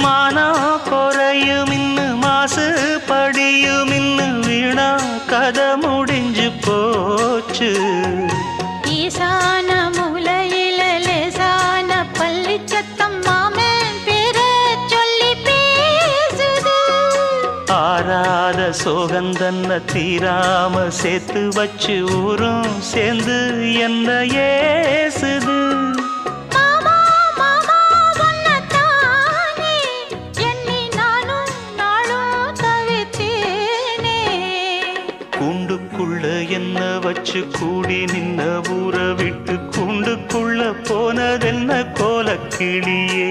மானம் குறையும் இன்னு மாசு படியும் இன்னு வீணா கதை முடிஞ்சு போச்சு. ஈசான மூலையில லேசான பள்ளி சத்தம் மாமன் பேர சொல்லி பேசுது. ஆறாத சோகந்தன்ன தீராம சேர்த்து வச்சு ஊரும் சேர்ந்து என்ன ஏசுது. மாமா மாமா உன்னத்தானே எண்ணி நானும் நாளும் தவித்தேனே. கூண்டுக்குள்ள என்ன வச்சு கூடி நின்ன ஊற விட்டு கூண்டுக்குள்ள போனதென்ன கோலக்கிளியே.